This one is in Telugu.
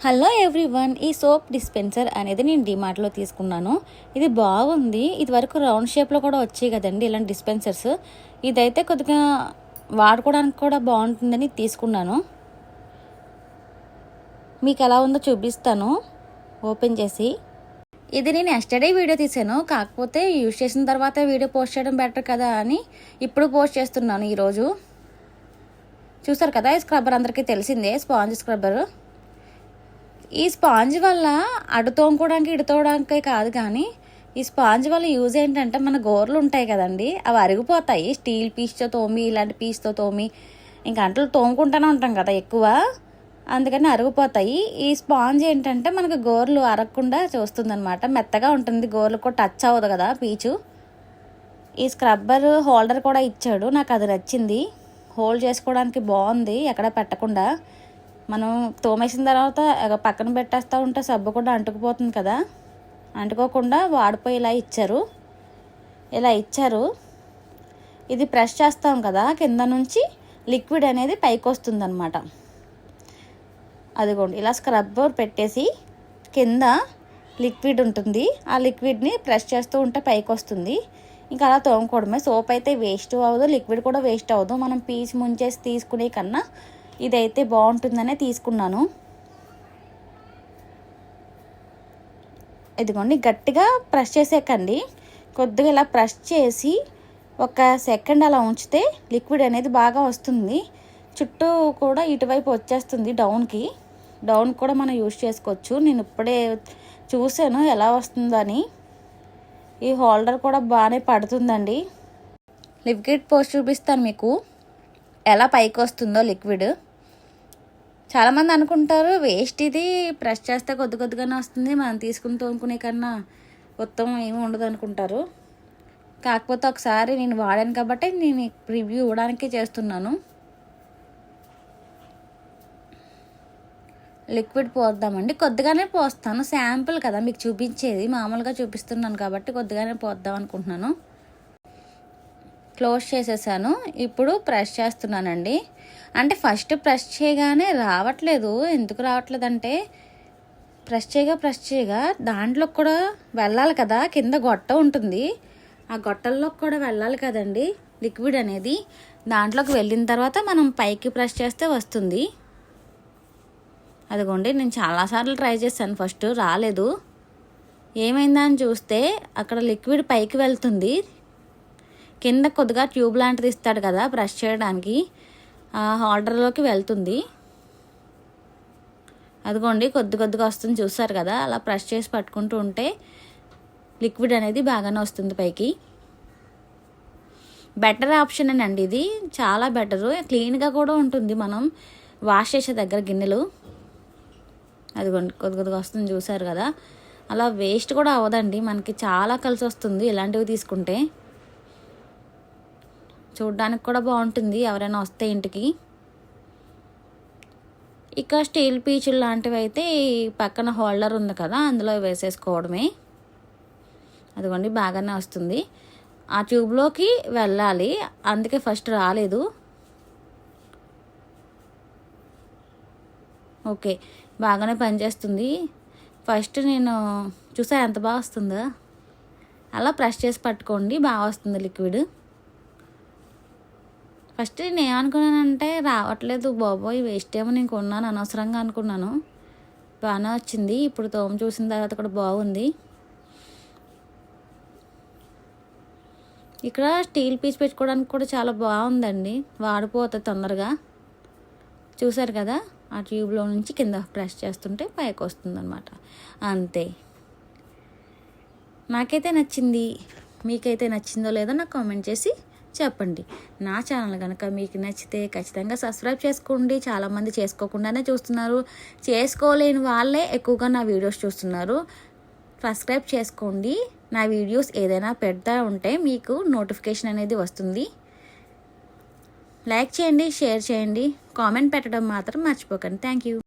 హలో ఎవ్రీవన్, ఈ సోప్ డిస్పెన్సర్ అనేది నేను డిమార్ట్లో తీసుకున్నాను. ఇది బాగుంది. ఇది వరకు రౌండ్ షేప్లో కూడా వచ్చాయి కదండి ఇలాంటి డిస్పెన్సర్స్. ఇదైతే కొద్దిగా వాడుకోవడానికి కూడా బాగుంటుందని తీసుకున్నాను. మీకు ఎలా ఉందో చూపిస్తాను ఓపెన్ చేసి. ఇది నేను ఎస్టర్డే వీడియో తీసాను, కాకపోతే యూజ్ చేసిన తర్వాత వీడియో పోస్ట్ చేయడం బెటర్ కదా అని ఇప్పుడు పోస్ట్ చేస్తున్నాను ఈరోజు. చూసారు కదా, ఈ స్క్రబ్బర్ అందరికీ తెలిసిందే, స్పాంజ్ స్క్రబ్బర్. ఈ స్పాంజ్ వల్ల అడు తోముకోవడానికి ఇటు తోమడానికి కాదు, కానీ ఈ స్పాంజ్ వల్ల యూజ్ ఏంటంటే మన గోర్లు ఉంటాయి కదండి, అవి అరిగిపోతాయి. స్టీల్ పీస్తో తోమి, ఇలాంటి పీస్తో తోమి ఇంకా అంటలు తోముకుంటూనే ఉంటాం కదా ఎక్కువ, అందుకని అరిగిపోతాయి. ఈ స్పాంజ్ ఏంటంటే మనకు గోర్లు అరగకుండా చూస్తుంది అనమాట. మెత్తగా ఉంటుంది, గోర్లు కూడా టచ్ అవ్వదు కదా పీచు. ఈ స్క్రబ్బర్ హోల్డర్ కూడా ఇచ్చాడు, నాకు అది నచ్చింది. హోల్డ్ చేసుకోవడానికి బాగుంది, ఎక్కడ పెట్టకుండా. మనం తోమేసిన తర్వాత పక్కన పెట్టేస్తూ ఉంటే సబ్బు కూడా అంటుకుపోతుంది కదా, అంటుకోకుండా వాడిపోయి ఇలా ఇచ్చారు. ఇది ప్రెస్ చేస్తాం కదా, కింద నుంచి లిక్విడ్ అనేది పైకి వస్తుంది అనమాట. అదిగోండి, ఇలా స్క్రబ్బర్ పెట్టేసి కింద లిక్విడ్ ఉంటుంది, ఆ లిక్విడ్ని ప్రెస్ చేస్తూ ఉంటే పైకి వస్తుంది. ఇంకా అలా తోముకోవడమే. సోప్ అయితే వేస్ట్ అవ్వదు, లిక్విడ్ కూడా వేస్ట్ అవ్వదు. మనం పీస్ ముంచేసి తీసుకునే కన్నా ఇదైతే బాగుంటుందనే తీసుకున్నాను. ఇదిగోండి, గట్టిగా ప్రెస్ చేసేకండి, కొద్దిగా ఇలా ప్రెస్ చేసి ఒక సెకండ్ అలా ఉంచితే లిక్విడ్ అనేది బాగా వస్తుంది. చుట్టూ కూడా ఇటువైపు వచ్చేస్తుంది, డౌన్ కూడా మనం యూజ్ చేసుకోవచ్చు. నేను ఇప్పుడే చూసాను ఎలా వస్తుందని. ఈ హోల్డర్ కూడా బాగానే పడుతుందండి. లిక్విడ్ పోస్ట్ చూపిస్తాను మీకు, ఎలా పైకి వస్తుందో లిక్విడ్. చాలామంది అనుకుంటారు వేస్ట్, ఇది ప్రెస్ చేస్తే కొద్దిగానే వస్తుంది, మనం తీసుకుని తోముకునే కన్నా మొత్తం ఏమి ఉండదు అనుకుంటారు. కాకపోతే ఒకసారి నేను వాడాను కాబట్టి నేను రివ్యూ ఇవ్వడానికే చేస్తున్నాను. లిక్విడ్ పోద్దామండి, కొద్దిగానే పోస్తాను, శాంపుల్ కదా మీకు చూపించేది, మామూలుగా చూపిస్తున్నాను కాబట్టి కొద్దిగానే పోద్దాం అనుకుంటున్నాను. క్లోజ్ చేసేసాను, ఇప్పుడు ప్రెస్ చేస్తున్నానండి. అంటే ఫస్ట్ ప్రెస్ చేయగానే రావట్లేదు. ఎందుకు రావట్లేదు అంటే ప్రెస్ చేయగా దాంట్లో కూడా వెళ్ళాలి కదా, కింద గొట్ట ఉంటుంది, ఆ గొట్టల్లో కూడా వెళ్ళాలి కదండి లిక్విడ్ అనేది. దాంట్లోకి వెళ్ళిన తర్వాత మనం పైకి ప్రెస్ చేస్తే వస్తుంది. అదిగోండి, నేను చాలాసార్లు ట్రై చేశాను, ఫస్ట్ రాలేదు. ఏమైందని చూస్తే అక్కడ లిక్విడ్ పైకి వెళ్తుంది, కింద కొద్దిగా ట్యూబ్ లాంటిది ఇస్తాడు కదా బ్రష్ చేయడానికి, ఆ హోల్డర్లోకి వెళ్తుంది. అదిగోండి, కొద్దిగా వస్తుంది, చూసారు కదా. అలా ప్రెస్ చేసి పట్టుకుంటూ ఉంటే లిక్విడ్ అనేది బాగానే వస్తుంది పైకి. బెటర్ ఆప్షన్ అండి ఇది, చాలా బెటరు. క్లీన్గా కూడా ఉంటుంది మనం వాష్ చేసే దగ్గర గిన్నెలు. అదిగోండి, కొద్దిగా వస్తుంది, చూసారు కదా. అలా వేస్ట్ కూడా అవ్వదండి, మనకి చాలా కలిసి వస్తుంది ఇలాంటివి తీసుకుంటే. చూడ్డానికి కూడా బాగుంటుంది ఎవరైనా వస్తే ఇంటికి. ఇక స్టీల్ పీచులు లాంటివి అయితే పక్కన హోల్డర్ ఉంది కదా, అందులో వేసేసుకోవడమే. అదిగోండి, బాగానే వస్తుంది. ఆ ట్యూబ్లోకి వెళ్ళాలి, అందుకే ఫస్ట్ రాలేదు. ఓకే, బాగానే పనిచేస్తుంది. ఫస్ట్ నేను చూసా ఎంత బాగా వస్తుందో. అలా ప్రెస్ చేసి పట్టుకోండి, బాగా వస్తుంది లిక్విడ్. ఫస్ట్ నేను ఏమనుకున్నానంటే రావట్లేదు బాబోయ్, వేస్ట్ ఏమో నేను కొన్నాను అనవసరంగా అనుకున్నాను. బాగానే వచ్చింది, ఇప్పుడు తోమ చూసిన తర్వాత కూడా బాగుంది. ఇక్కడ స్టీల్ పీస్ పెట్టుకోవడానికి కూడా చాలా బాగుందండి, వాడిపోతుంది తొందరగా. చూసారు కదా, ఆ ట్యూబ్లో నుంచి కింద ప్రెస్ చేస్తుంటే పైకి వస్తుంది అనమాట. అంతే, నాకైతే నచ్చింది. మీకైతే నచ్చిందో లేదో నాకు కామెంట్ చేసి చెప్పండి. నా ఛానల్ కనుక మీకు నచ్చితే ఖచ్చితంగా సబ్స్క్రైబ్ చేసుకోండి. చాలామంది చేసుకోకుండానే చూస్తున్నారు, చేసుకోలేని వాళ్ళే ఎక్కువగా నా వీడియోస్ చూస్తున్నారు. సబ్స్క్రైబ్ చేసుకోండి. నా వీడియోస్ ఏదైనా పెడతా ఉంటే మీకు నోటిఫికేషన్ అనేది వస్తుంది. లైక్ చేయండి, షేర్ చేయండి, కామెంట్ పెట్టడం మాత్రం మర్చిపోకండి. Thank you.